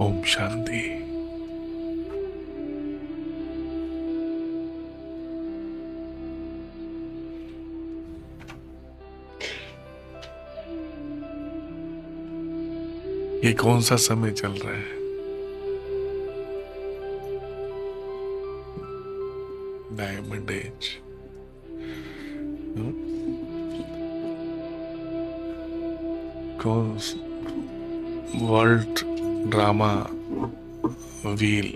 ओम शांति। ये कौन सा समय चल रहा है? Diamond age. कौन वर्ल्ड ड्रामा व्हील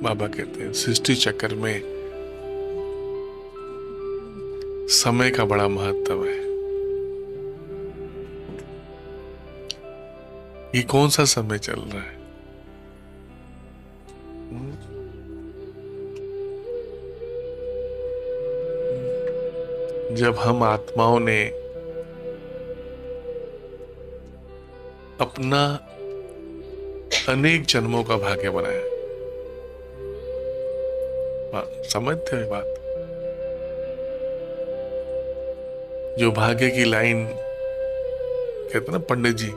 बाबा कहते हैं, सृष्टि चक्र में समय का बड़ा महत्व है। ये कौन सा समय चल रहा है? जब हम आत्माओं ने अपना अनेक जन्मों का भाग्य बनाया। समझते हो बात? जो भाग्य की लाइन कहते ना पंडित जी,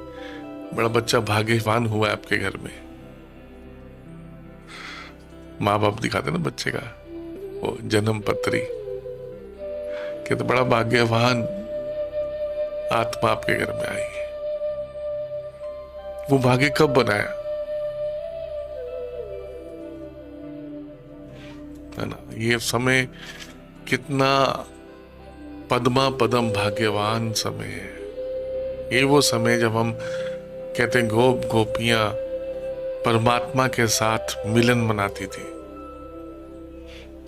बड़ा बच्चा भाग्यवान हुआ है आपके घर में। माँ बाप दिखाते ना बच्चे का वो जन्म पत्री, कहते बड़ा भाग्यवान आत्मा आपके घर में आई है। वो भाग्य कब बनाया है ना? ये समय कितना पद्मा पदम भाग्यवान समय है। ये वो समय जब हम कहते हैं गोप गोपियां परमात्मा के साथ मिलन मनाती थी।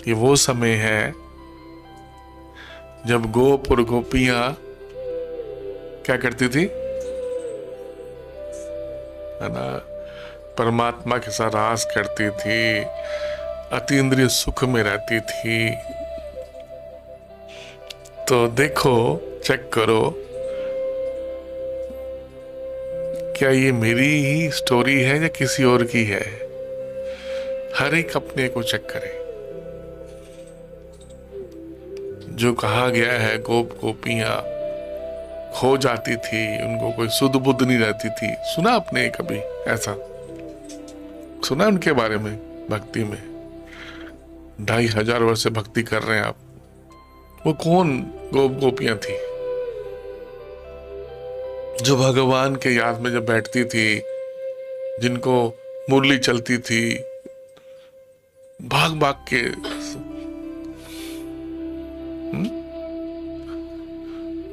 ये वो समय है जब गोप और गोपियां क्या करती थी, है ना? परमात्मा के साथ रास करती थी, अतीन्द्रिय सुख में रहती थी। तो देखो, चेक करो, क्या ये मेरी ही स्टोरी है या किसी और की है? हर एक अपने को चेक करे। जो कहा गया है गोप गोपियां खो जाती थी, उनको कोई सुध बुध नहीं रहती थी, सुना आपने कभी ऐसा? सुना उनके बारे में? भक्ति में 2500 वर्ष से भक्ति कर रहे हैं आप। वो कौन गोप गोपियां थी जो भगवान के याद में जब बैठती थी, जिनको मुरली चलती थी, भाग भाग के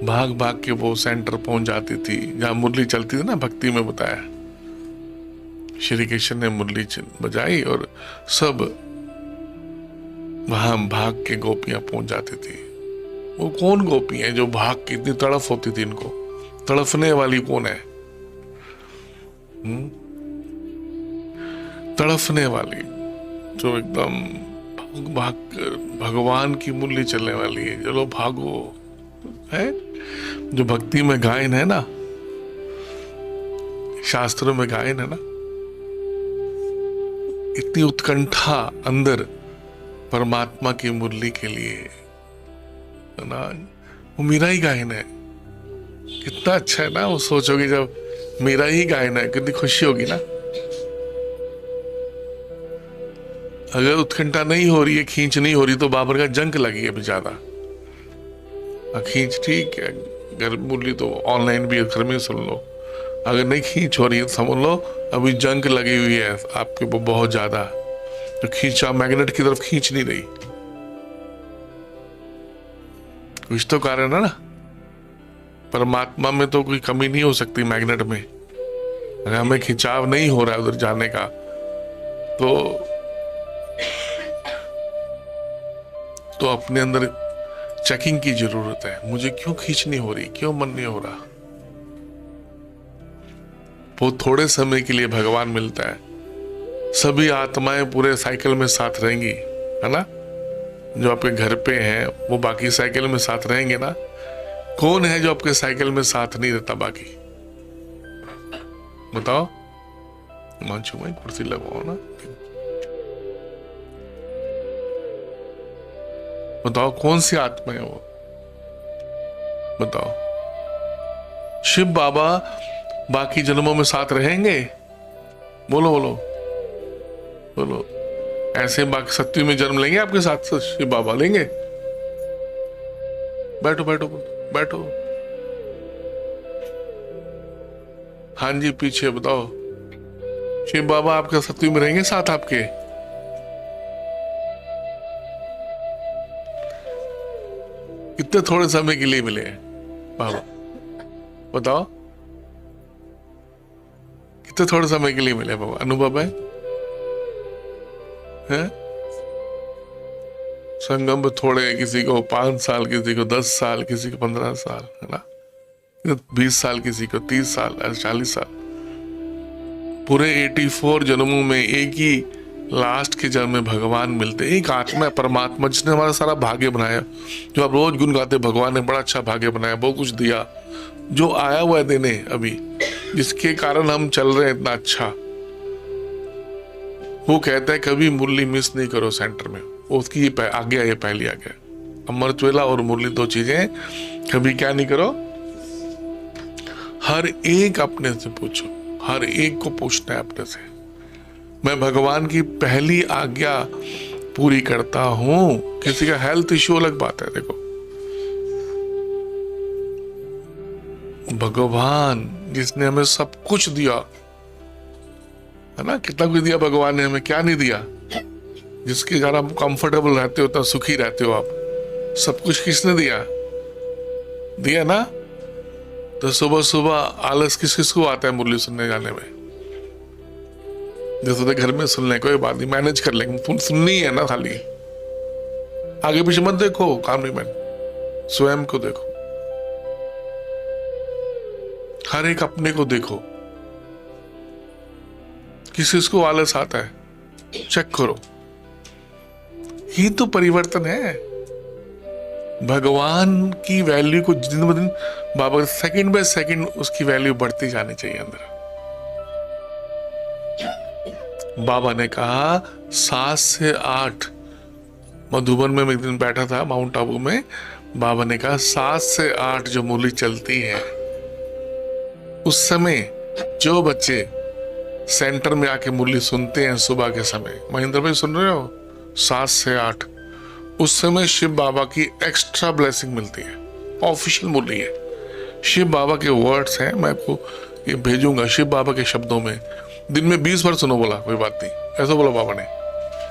भाग भाग के वो सेंटर पहुंच जाती थी जहां मुरली चलती थी ना। भक्ति में बताया श्री कृष्ण ने मुरली बजाई और सब वहां भाग के गोपियां पहुंच जाती थी। वो कौन गोपियां हैं जो भाग की इतनी तड़फ होती थी? इनको तड़फने वाली कौन है? तड़फने वाली जो एकदम भाग भाग भगवान की मुरली चलने वाली है। चलो भागो, है जो भक्ति में गायन है ना, शास्त्रों में गायन है ना, इतनी उत्कंठा अंदर परमात्मा की मुरली के लिए, है ना? वो मेरा ही गायन है। कितना अच्छा है ना? वो सोचोगे जब मेरा ही गायन है, कितनी खुशी होगी ना। अगर उत्कंठा नहीं हो रही है, खींच नहीं हो रही, तो बाबर का जंक लगी है अभी ज्यादा। खींच ठीक है, घर मुरली तो ऑनलाइन भी घर में सुन लो। अगर नहीं खींच हो रही है तो समझ लो अभी जंक लगी हुई है आपके वो बहुत ज्यादा, तो खींचा मैग्नेट की तरफ खींच नहीं रही। कुछ तो कारण है ना। परमात्मा में तो कोई कमी नहीं हो सकती मैग्नेट में। अगर हमें खिंचाव नहीं हो रहा है उधर जाने का, तो अपने अंदर चेकिंग की जरूरत है। मुझे क्यों खींच नहीं हो रही, क्यों मन नहीं हो रहा? बहुत थोड़े समय के लिए भगवान मिलता है। सभी आत्माएं पूरे साइकिल में साथ रहेंगी, है ना? जो आपके घर पे हैं वो बाकी साइकिल में साथ रहेंगे ना। कौन है जो आपके साइकिल में साथ नहीं रहता बाकी? बताओ। हिमांशु भाई कुर्सी लगवाओ ना। बताओ कौन सी आत्मा है वो? बताओ। शिव बाबा बाकी जन्मों में साथ रहेंगे? बोलो बोलो बोलो। ऐसे बाकी सत्य में जन्म लेंगे आपके साथ शिव बाबा? लेंगे? बैठो बैठो बैठो। हाँ जी, पीछे बताओ। शिव बाबा आपके सत्य में रहेंगे साथ आपके? कितने थोड़े समय के लिए मिले हैं बाबा? बताओ, कितने थोड़े समय के लिए मिले बाबा? अनुभव है? संगम में थोड़े, किसी को 5 साल, किसी को 10 साल, किसी को 15 साल, है ना? 20 साल, किसी को 30 साल, 40 साल। पूरे 84 जन्मों में एक ही लास्ट के जन्म में भगवान मिलते। एक आत्मा परमात्मा जिसने हमारा सारा भाग्य बनाया, जो आप रोज गुन गाते, भगवान ने बड़ा अच्छा भाग्य बनाया, बहुत कुछ दिया, जो आया हुआ है देने अभी, जिसके कारण हम चल रहे हैं इतना अच्छा। वो कहता है कभी मुरली मिस नहीं करो सेंटर में। उसकी आज्ञा, ये पहली आज्ञा। अमृतवेला और मुरली 2 चीजें कभी क्या नहीं करो। हर एक अपने से पूछो, हर एक को पूछना है अपने से। मैं भगवान की पहली आज्ञा पूरी करता हूं। किसी का हेल्थ इश्यू अलग बात है। देखो, भगवान जिसने हमें सब कुछ दिया, है ना? कितना कुछ दिया भगवान ने हमें, क्या नहीं दिया? जिसके कारण आप कंफर्टेबल रहते हो, इतना सुखी रहते हो आप, सब कुछ किसने दिया? दिया ना? तो सुबह सुबह आलस किस किस को आता है मुरली सुनने जाने में? जैसे तो घर में सुन ले, कोई बात नहीं, मैनेज कर लेंगे, सुननी है ना खाली। आगे पीछे मत देखो, काम नहीं मैन, स्वयं को देखो। हर एक अपने को देखो, किस किस को आलस आता है, चेक करो। ही तो परिवर्तन है। भगवान की वैल्यू को दिन ब दिन बाबा सेकंड बाय सेकंड उसकी वैल्यू बढ़ती जानी चाहिए अंदर। बाबा ने कहा 7 से 8, मधुबन में मैं एक दिन बैठा था माउंट आबू में, बाबा ने कहा 7 से 8 जो मुरली चलती है, उस समय जो बच्चे सेंटर में आके मुरली सुनते हैं सुबह के समय, महेंद्र भाई सुन रहे हो, 7 से 8, उस समय शिव बाबा की एक्स्ट्रा ब्लेसिंग मिलती है। ऑफिशियल मुरली है, शिव बाबा के वर्ड्स हैं, मैं आपको ये भेजूंगा शिव बाबा के शब्दों में। दिन में 20 बार सुनो, बोला कोई बात नहीं, ऐसा बोला बाबा ने।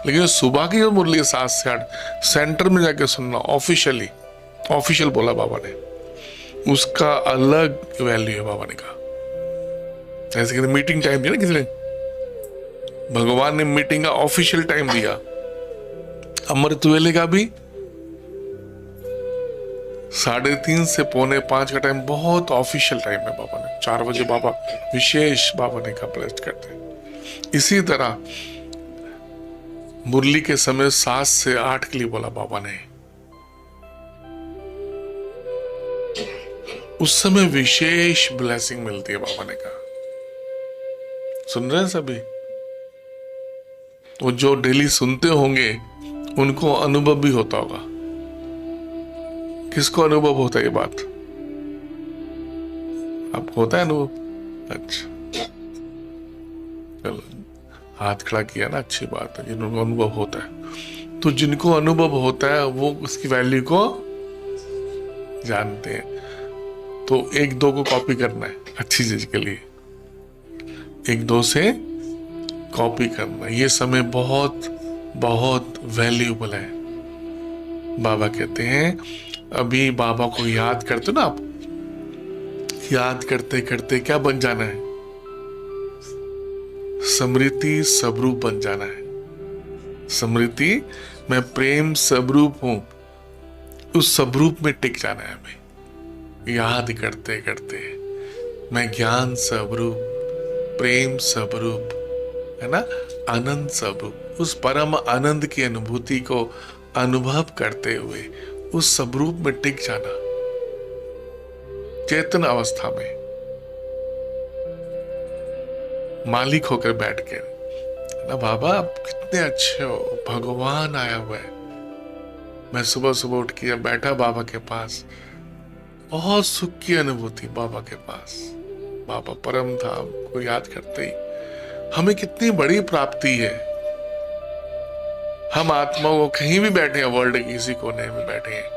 लेकिन सुबह की जो मुरली है 7 से 8, सेंटर में जाके सुनना, ऑफिशियली, ऑफिशियल बोला बाबा ने, उसका अलग वैल्यू है। बाबा ने कहा ऐसे कहते मीटिंग टाइम दिया ना किसी ने, भगवान ने मीटिंग का ऑफिशियल टाइम दिया। अमृत वेले का भी 3:30 से 4:45 का टाइम बहुत ऑफिशियल टाइम है। बाबा ने 4 बजे बाबा विशेष, बाबा ने कहा ब्लेस्ड करते हैं। इसी तरह मुरली के समय 7 से 8 के लिए बोला बाबा ने। उस समय विशेष ब्लेसिंग मिलती है, बाबा ने कहा। सुन रहे हैं सभी? वो जो डेली सुनते होंगे उनको अनुभव भी होता होगा। किसको अनुभव होता है ये बात? आपको होता है अनुभव? अच्छा, चलो, हाथ खड़ा किया ना, अच्छी बात है। जिनको अनुभव होता है, तो जिनको अनुभव होता है वो उसकी वैल्यू को जानते हैं। तो 1-2 को कॉपी करना है अच्छी चीज के लिए, 1-2 से कॉपी करना। ये समय बहुत बहुत वैल्यूएबल है। बाबा कहते हैं, अभी बाबा को याद करते हो ना आप, याद करते करते क्या बन जाना है? स्मृति स्वरूप बन जाना है। स्मृति, मैं प्रेम स्वरूप हूं, उस स्वरूप में टिक जाना है हमें। याद करते करते मैं ज्ञान स्वरूप, प्रेम स्वरूप, है ना, आनंद स्वरूप, उस परम आनंद की अनुभूति को अनुभव करते हुए उस स्वरूप में टिक जाना, चेतन अवस्था में मालिक होकर बैठ के ना, बाबा आप कितने अच्छे हो, भगवान आया हुआ है। मैं सुबह सुबह उठ के बैठा बाबा के पास, बहुत सुख की अनुभूति बाबा के पास। बाबा परम धाम को याद करते ही हमें कितनी बड़ी प्राप्ति है। हम आत्मा को कहीं भी बैठे हैं, वर्ल्ड के किसी कोने में बैठे हैं,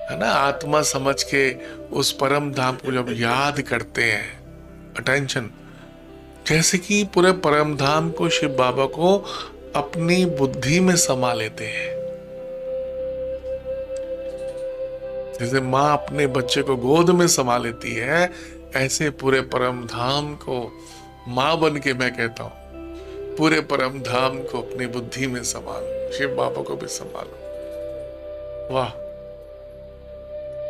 है ना, आत्मा समझ के उस परम धाम को जब याद करते हैं, अटेंशन, जैसे कि पूरे परम धाम को शिव बाबा को अपनी बुद्धि में समा लेते हैं। जैसे माँ अपने बच्चे को गोद में समा लेती है, ऐसे पूरे परम धाम को माँ बन के मैं कहता हूं, पूरे परम धाम को अपनी बुद्धि में संभालो, शिव बाबा को भी संभालो। वाह,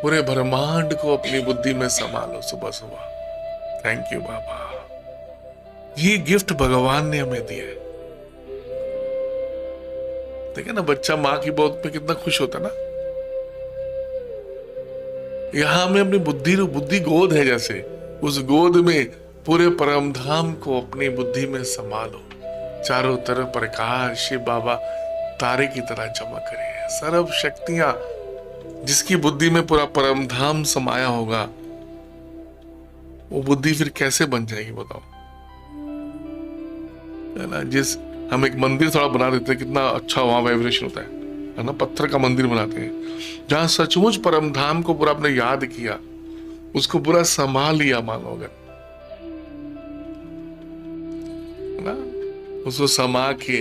पूरे ब्रह्मांड को अपनी बुद्धि में संभालो सुबह सुबह। थैंक यू बाबा, ये गिफ्ट भगवान ने हमें दिया है। देखिए ना, बच्चा माँ की गोद में कितना खुश होता ना। यहां में अपनी बुद्धि गोद है, जैसे उस गोद में पूरे परम धाम को अपनी बुद्धि में संभालो। चारों तरफ प्रकाश शिव बाबा तारे की तरह चमक रहे हैं। सर्व शक्तियां, जिसकी बुद्धि में पूरा परम धाम समाया होगा, वो बुद्धि फिर कैसे बन जाएगी बताओ, है ना। जिस हम एक मंदिर थोड़ा बना देते हैं, कितना अच्छा वहां वाइब्रेशन होता है ना। पत्थर का मंदिर बनाते हैं, जहां सचमुच परम धाम को पूरा आपने याद किया, उसको पूरा संभाल लिया, मानो अगर, है ना, उसको समा के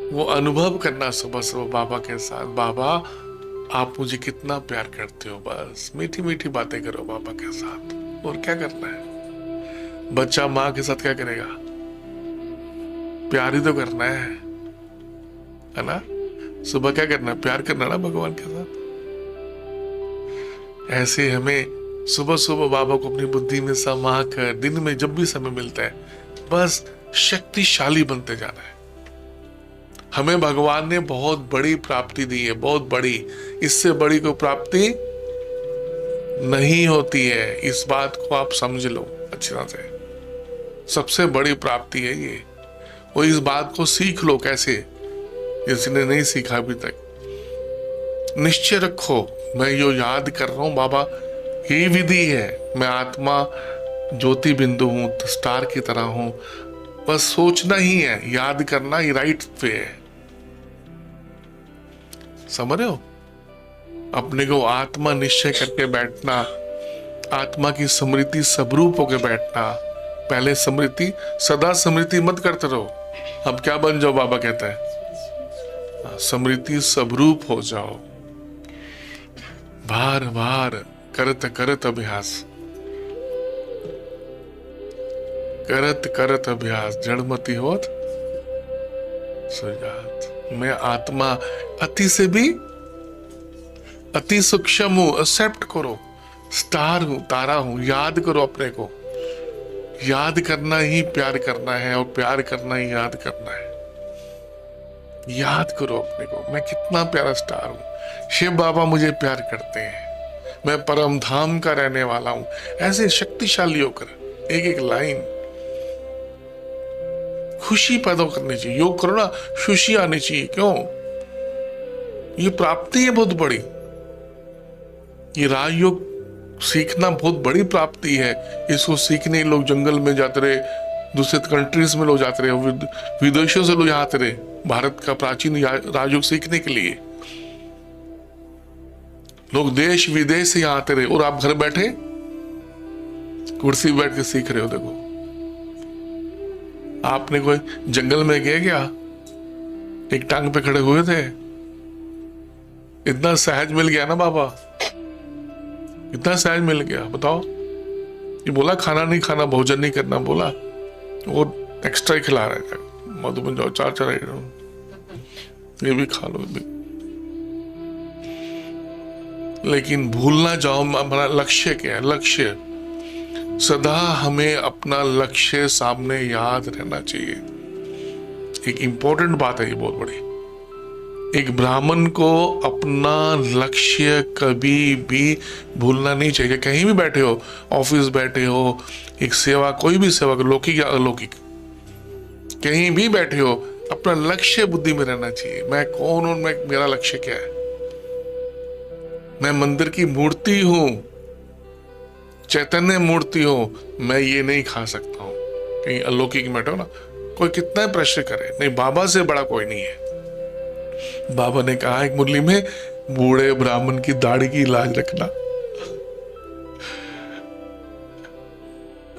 वो अनुभव करना सुबह सुबह बाबा के साथ। बाबा आप मुझे कितना प्यार करते हो, बस मीठी मीठी बातें करो बाबा के साथ। और क्या करना है, बच्चा माँ के साथ क्या करेगा, प्यार ही तो करना है ना। सुबह क्या करना है, प्यार करना ना भगवान के साथ। ऐसे हमें सुबह सुबह बाबा को अपनी बुद्धि में समा कर दिन में जब भी समय मिलता है, बस शक्तिशाली बनते जाना है। हमें भगवान ने बहुत बड़ी प्राप्ति दी है, बहुत बड़ी, इससे बड़ी कोई प्राप्ति नहीं होती है। इस बात को आप समझ लो अच्छी तरह से, सबसे बड़ी प्राप्ति है ये। और इस बात को सीख लो, कैसे, जिसने नहीं सीखा अभी तक। निश्चय रखो, मैं यो याद कर रहा हूं बाबा, यही विधि है। मैं आत्मा ज्योति बिंदु हूं, स्टार की तरह हूं, बस सोचना ही है, याद करना ही राइट पे है। समझ रहे हो, अपने को आत्मा निश्चय करके बैठना, आत्मा की स्मृति स्वरूप होकर बैठना। पहले स्मृति, सदा स्मृति मत करते रहो, अब क्या बन जाओ, बाबा कहता है स्मृति स्वरूप हो जाओ। बार बार करत करत अभ्यास, करत करत अभ्यास, जड़मती होत सुजात। मैं आत्मा अति से भी अति सूक्ष्म हूं, एक्सेप्ट करो, स्टार हूं, तारा हूं। याद करो अपने को, याद करना ही प्यार करना है, और प्यार करना ही याद करना है। याद करो अपने को, मैं कितना प्यारा स्टार हूं, शिव बाबा मुझे प्यार करते हैं, मैं परम धाम का रहने वाला हूं। ऐसे शक्तिशाली होकर एक एक लाइन, खुशी पैदा करनी चाहिए। योग करो ना, खुशी आनी चाहिए। क्यों, ये प्राप्ति है बहुत बड़ी। ये राजयोग सीखना बहुत बड़ी प्राप्ति है। इसको सीखने लोग जंगल में जाते रहे, दूसरे कंट्रीज में लोग जाते रहे, विदेशों से लोग आते रहे भारत का प्राचीन राजयोग सीखने के लिए। लोग देश विदेश से यहाँ आते रहे, और आप घर बैठे कुर्सी बैठ के सीख रहे हो। देखो, आपने कोई जंगल में गए क्या, एक टांग पे खड़े हुए थे, इतना सहज मिल गया ना बाबा, इतना सहज मिल गया। बताओ, ये बोला खाना नहीं खाना, भोजन नहीं करना बोला, और एक्स्ट्रा ही खिला रहे थे। मधुबन जाओ, चार चार ये भी खा लो भी। लेकिन भूलना जाओ हमारा लक्ष्य क्या है। लक्ष्य सदा हमें अपना लक्ष्य सामने याद रहना चाहिए। एक इंपॉर्टेंट बात है ये, बहुत बड़ी। एक ब्राह्मण को अपना लक्ष्य कभी भी भूलना नहीं चाहिए। कहीं भी बैठे हो, ऑफिस बैठे हो, एक सेवा, कोई भी सेवा, लौकिक या अलौकिक, कहीं भी बैठे हो, अपना लक्ष्य बुद्धि में रहना चाहिए। मैं कौन हूं, मेरा लक्ष्य क्या है। मैं मंदिर की मूर्ति हूं, चैतन्य मूर्ति हो, मैं ये नहीं खा सकता हूँ, कहीं अलौकिक में बैठो ना, कोई कितना प्रेशर करे, नहीं बाबा से बड़ा कोई नहीं है। बाबा ने कहा एक मुरली में, बूढ़े ब्राह्मण की दाढ़ी की लाज रखना।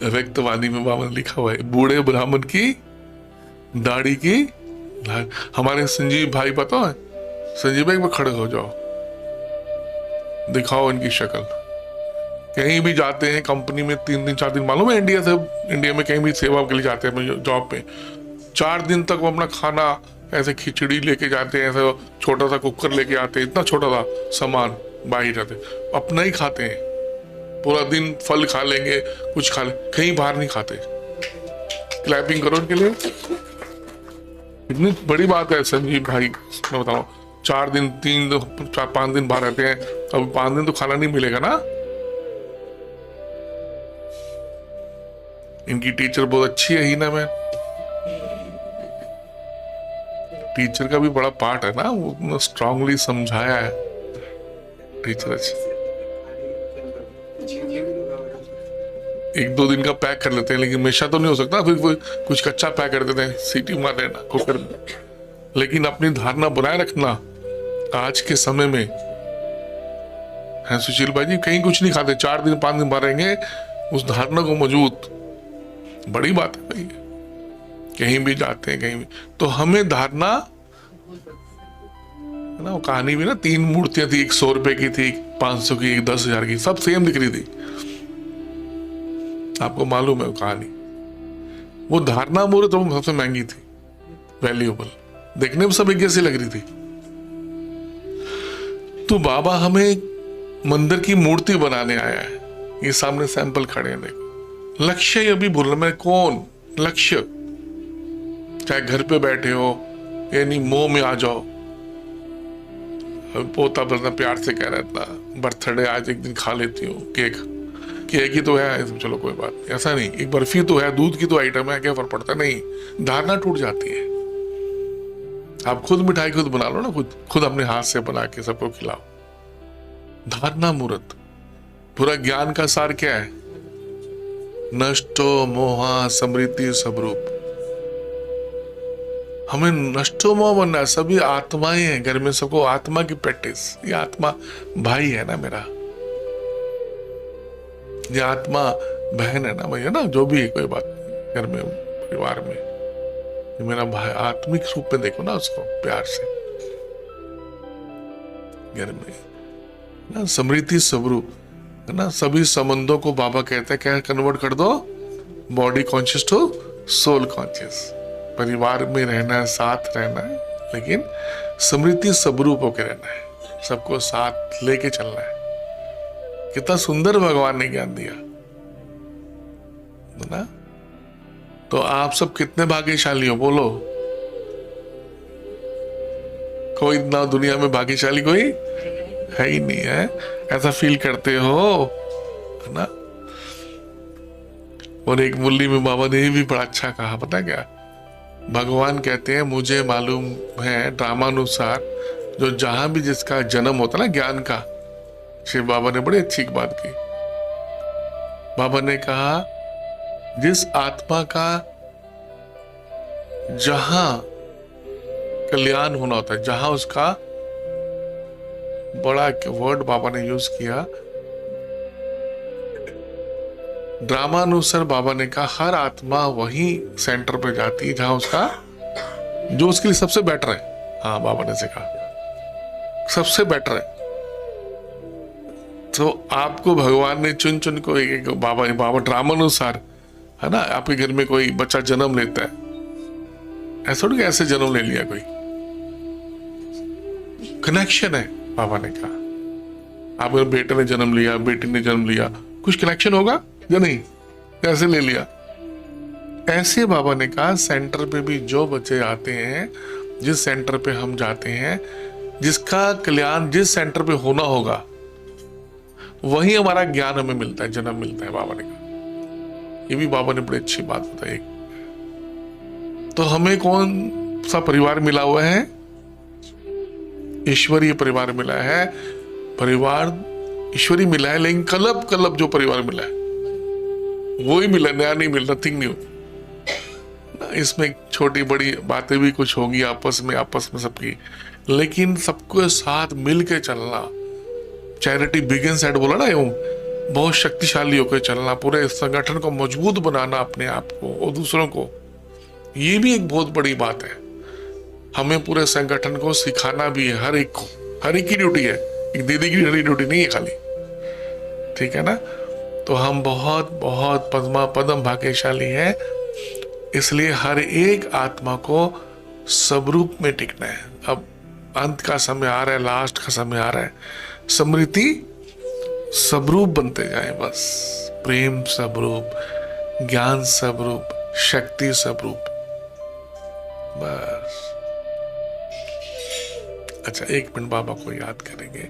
व्यक्तवादी में बाबा ने लिखा हुआ है, बूढ़े ब्राह्मण की दाढ़ी की लाज। हमारे संजीव भाई पता है, संजीव भाई में खड़े हो जाओ, दिखाओ इनकी शक्ल। कहीं भी जाते हैं कंपनी में 3 दिन 4 दिन, मालूम है इंडिया में कहीं भी सेवा के लिए जाते हैं जॉब पे, 4 दिन तक वो अपना खाना ऐसे खिचड़ी लेके जाते हैं, ऐसे छोटा सा कुकर लेके आते हैं, इतना छोटा सा सामान बाहर जाते, अपना ही खाते हैं, पूरा दिन फल खा लेंगे, कुछ खा ले, कहीं बाहर नहीं खाते। क्लैपिंग करो उनके लिए, इतनी बड़ी बात है संजीव भाई। मैं बताऊं 4 दिन 5 दिन बाहर रहते हैं, अब 5 दिन तो खाना नहीं मिलेगा ना। इनकी टीचर बहुत अच्छी है ही ना, मैं टीचर का भी बड़ा पार्ट है ना, वो स्ट्रांगली समझाया है टीचर अच्छी। 1-2 दिन का पैक कर लेते हैं, लेकिन हमेशा तो नहीं हो सकता, फिर कुछ कच्चा पैक कर देते हैं, सीटी मार देना कुकर में। लेकिन अपनी धारणा बनाए रखना आज के समय में है सुशील भाई जी, कहीं कुछ नहीं खाते, 4 दिन 5 दिन बाहर रहेंगे, उस धारणा को मौजूद, बड़ी बात है भाई। कहीं भी जाते हैं कहीं भी, तो हमें धारणा ना, वो कहानी भी ना, 3 मूर्तियां थी, एक 100 रुपए की थी, 500 की, एक 10,000 की, सब सेम दिख रही थी। आपको मालूम है वो कहानी, वो धारणा मूर्त तो सबसे महंगी थी, वैल्यूएबल, देखने में सब एक जैसी लग रही थी। तो बाबा हमें मंदिर की मूर्ति बनाने आया है, ये सामने सैंपल खड़े हैं, देखो। लक्ष्य अभी भूल रहा मैं, कौन लक्ष्य, चाहे घर पे बैठे हो यानी मोह में आ जाओ। पोता बतना प्यार से कह रहा था, बर्थडे आज एक दिन खा लेती हूँ, केक ही तो है, चलो कोई बात नहीं, ऐसा नहीं, एक बर्फी तो है, दूध की तो आइटम है, क्या फर्क पड़ता, नहीं, धारणा टूट जाती है। आप खुद मिठाई खुद बना लो ना, खुद अपने हाथ से बना के सबको खिलाओ। धारणा मूर्त, पूरा ज्ञान का सार क्या है, नष्टो मोहा समृद्धि स्वरूप। हमें नष्टो मोह बनना है, सभी आत्माएं हैं घर में, सबको आत्मा की प्रैक्टिस, ये आत्मा भाई है ना मेरा, ये आत्मा बहन है ना भैया ना, जो भी है कोई बात नहीं, घर में परिवार में ये मेरा भाई, आत्मिक रूप में देखो ना उसको प्यार से, घर में ना समृद्धि स्वरूप है ना। सभी संबंधों को बाबा कहते हैं क्या, कन्वर्ट कर दो, body conscious to soul conscious. परिवार में रहना है, साथ रहना है, लेकिन समृद्धि स्वरूप होकर रहना है, सबको साथ लेके चलना है। कितना सुंदर भगवान ने ज्ञान दिया ना। तो आप सब कितने भाग्यशाली हो, बोलो। कोई ना दुनिया में भाग्यशाली कोई है ही नहीं है, ऐसा फील करते हो है ना। और एक मुरली में बाबा ने भी बड़ा अच्छा कहा, पता क्या, भगवान कहते हैं मुझे मालूम है ड्रामानुसार, जो जहां भी जिसका जन्म होता ना ज्ञान का, शिव बाबा ने बड़ी अच्छी बात की। बाबा ने कहा जिस आत्मा का जहां कल्याण होना होता है, जहां उसका, बड़ा वर्ड बाबा ने यूज किया, ड्रामानुसार बाबा ने कहा हर आत्मा वही सेंटर पे जाती है जहां उसका, जो उसके लिए सबसे बेटर है। हाँ, बाबा ने से कहा सबसे बेटर है। तो आपको भगवान ने चुन चुन को एक बाबा ड्रामानुसार है ना, आपके घर में कोई बच्चा जन्म लेता है, ऐसा नहीं ऐसे जन्म ले लिया, कोई कनेक्शन है। बाबा ने कहा आपके बेटे ने जन्म लिया, बेटी ने जन्म लिया, कुछ कनेक्शन होगा या नहीं, कैसे ले लिया। ऐसे बाबा ने कहा सेंटर पे भी जो बच्चे आते हैं, जिस सेंटर पे हम जाते हैं, जिसका कल्याण जिस सेंटर पे होना होगा, वही हमारा ज्ञान हमें मिलता है, जन्म मिलता है। बाबा ने कहा, ये भी बाबा ने बड़ी अच्छी बात बताई। तो हमें कौन सा परिवार मिला हुआ है, ईश्वरीय परिवार मिला है। परिवार ईश्वरी मिला है, लेकिन कलब जो परिवार मिला है वो ही मिला, नया नहीं मिल, नथिंग न्यू। इसमें छोटी बड़ी बातें भी कुछ होगी आपस में सबकी, लेकिन सबको साथ मिल के चलना। चैरिटी बिगिंस एट बोला ना, एवं बहुत शक्तिशाली होकर चलना, पूरे संगठन को मजबूत बनाना, अपने आप को और दूसरों को, ये भी एक बहुत बड़ी बात है। हमें पूरे संगठन को सिखाना भी है, हर एक को, हर एक की ड्यूटी है, एक दीदी की ड्यूटी नहीं है खाली, ठीक है ना। तो हम बहुत बहुत पद्म भाग्यशाली हैं, इसलिए हर एक आत्मा को स्वरूप में टिकना है। अब अंत का समय आ रहा है, लास्ट का समय आ रहा है, स्मृति स्वरूप बनते जाए, बस प्रेम स्वरूप, ज्ञान स्वरूप, शक्ति स्वरूप, बस। अच्छा, 1 मिनट बाबा को याद करेंगे।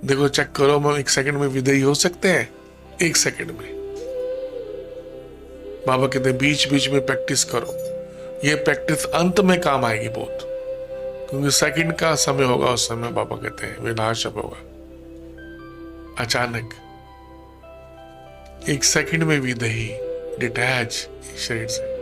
देखो चेक करो, हम 1 सेकंड में विदेही हो सकते हैं, 1 सेकंड में। बाबा कहते हैं बीच बीच में प्रैक्टिस करो, ये प्रैक्टिस अंत में काम आएगी बहुत, क्योंकि सेकंड का समय होगा, उस समय बाबा कहते हैं विनाश अब होगा अचानक। 1 सेकंड में विदेही, डिटैच शरीर से।